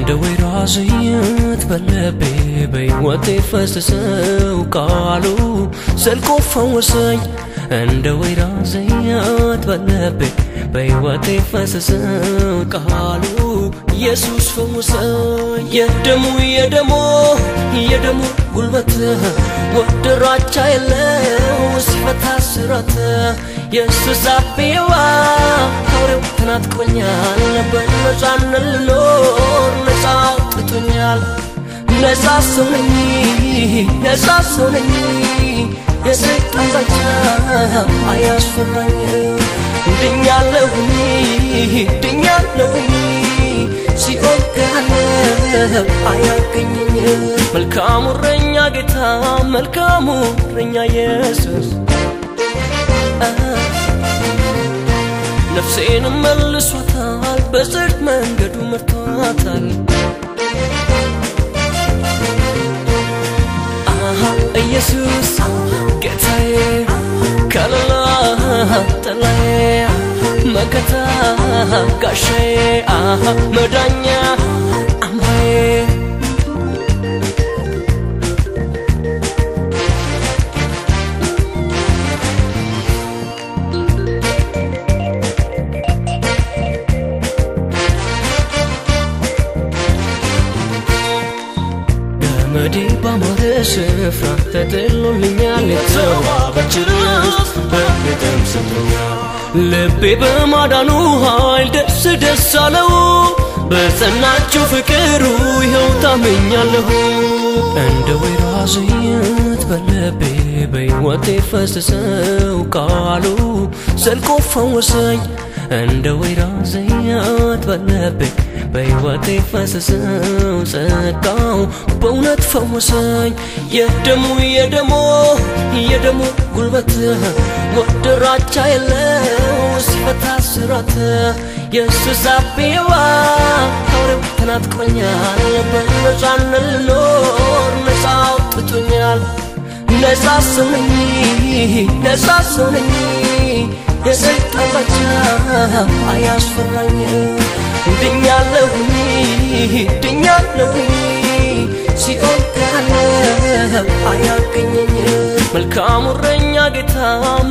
እንደ ወይራ ዘይት በልቤ በሕይወቴ ፈሰሰው ቃሉ ዘልቆ ፈወሰኝ እንደ ወይራ ዘይት በልቤ በሕይወቴ ፈሰሰው ቃሉ ኢየሱስ ፈወሰኝ የደሙ ጉልበት ወደራቻ የለው ሲፈታ ስራት ኢየሱስ አቤዋ አውሬው ተናጥቆኛል በነፃነት ልኖር ነፃ አውጥቶኛል ነፃ ሰው ነኝ የሰይጣን ዛቻ አያስፈራኝ ድኛለሁኝ ሲኦል ካለ አያገኘኝ መልካሙ እረኛ ጌታ መልካሙ እረኛ ኢየሱስ ነፍሴን መልሶታል በጽድቅ መንገዱ መርቷታል ኢየሱስ ጌታዬ ከለላ ጥላዬ መከታ ጋሻዬ መዳኛ አምባዬ ገመዴ ባማረ ስፍራ ተጥሎልኛል የተዋበች ርስት በግጥም ሰጥቶኛል ልቤ በማዳኑ ኃይል ደስ አለው በጸናችው ፍቅሩ ይኸው ታምኛለሁ እንደ ወይራ ዘይት በልቤ በሕይወቴ ፈሰሰው ቃሉ ዘልቆ ፈወሰኝ እንደ ወይራ ዘይት በልቤ በሕይወቴ ፈሰሰው ጸጋው በእውነት ፈወሰኝ የደሙ ጉልበት ወደራቻ የለው ሲፈታ ስራት ኢየሱስ አቤዋ አውሬው ተናጥቆኛል በነፃነት ልኖር ነፃ አውጥቶኛል ነፃ ሰው ነኝ የሰይጣን ዛቻ አያስፈራኝ ድኛለሁኝ ሲኦል ካለ አያገኘኝ መልካሙ እረኛ ጌታ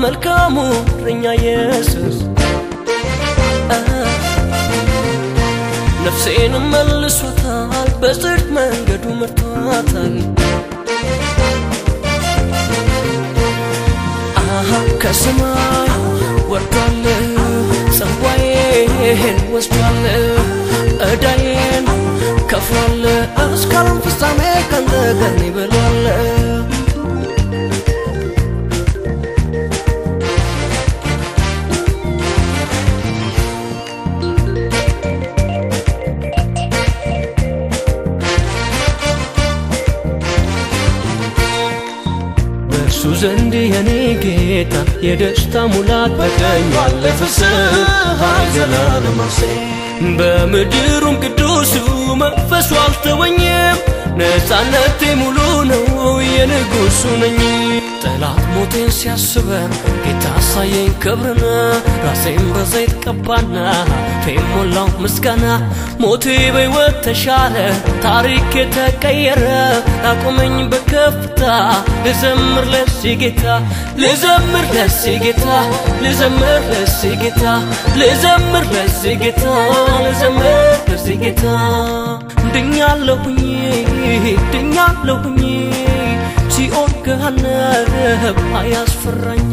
መልካሙ እረኛ ኢየሱስ ነፍሴን መልሶታል በጽድቅ መንገዱ መርቷታል ከሰማይ ወርዷል ጽዋዬን ወስዷል ዕዳዬን ከፍሏል እስካሁን ፍጻሜ ካንተ ጋር ነኝ ብሏል ዘንድ የኔ ጌታ የደስታ ሙላት በቀኛል ለፍስሐ ዘላለም በምድሩም ቅዱሱ መንፈሱ አልተወኝም ነፃነቴ ሙሉ ነው የንጉሱ ነኝ ጠላት ሞቴን ሲያስበን ጌታ ሳየኝ ክብርና ራሴን በዘይት ቀባና ፌም ሞላው ምስጋና ሞቴ በሕይወት ተሻረ ታሪኬ ተቀየረ አቆመኝ በከፍታ ልዘምር ለዚህ ጌታ ልዘምር ለዚህ ጌታ ልዘምር ለዚህ ጌታ ልዘምር ለዚህ ጌታ ልዘምር ለዚህ ጌታ ድኛለሁኝ ሲኦል ገሃነም አያስፈራኝ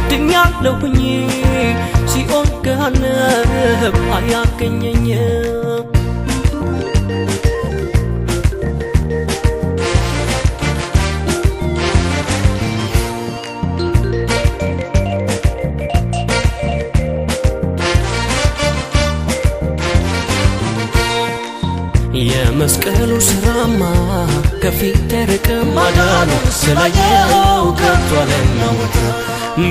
ድኛለሁኝ ሲኦል ገሃነም አያገኘኝ የመስቀሉ ስራማ ከፊት ርቀም ማዳኑ ስላየው ከቷልና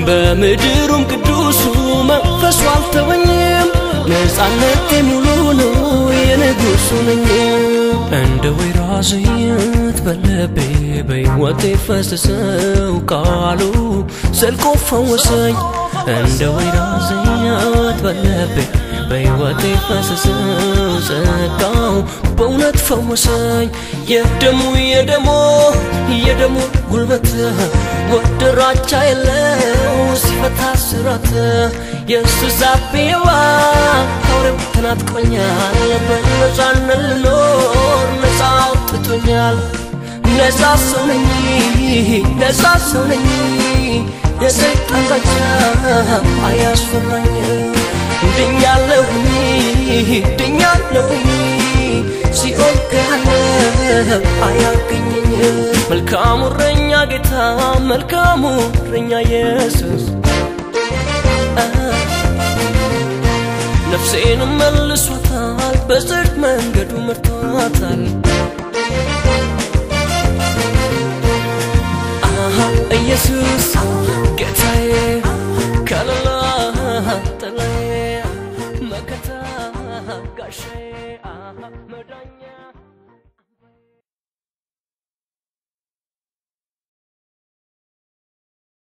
በምድሩም ቅዱሱ መንፈሱ አልተወኝም ነፃነቴ ሙሉ ነው የንጉሱ ነኝ እንደ ወይራ ዘይት በልቤ በሕይወቴ ፈሰሰው ቃሉ ዘልቆ ፈወሰኝ እንደ ወይራ ዘይት በልቤ በሕይወቴ ፈሰሰው ጸጋው በእውነት ፈወሰኝ የደሙ ጉልበት ወደራቻ የለው ሲፈታ ስራት ኢየሱስ አቤዋ አውሬው ተናጥቆኛል በነፃነት ልኖር ነፃ አውጥቶኛል ነፃ ሰው ነኝ የሰይጣን ዛቻ አያስፈራኝ ድኛለሁ ሲኦል ካለ አያገኘኝ መልካሙ እረኛ ጌታ መልካሙ እረኛ ኢየሱስ ነፍሴን መልሷታል በጽድቅ መንገዱ መርቷታል ኢየሱስ ጌታዬ ከለላ ተለየ መከታ ጋሻዬ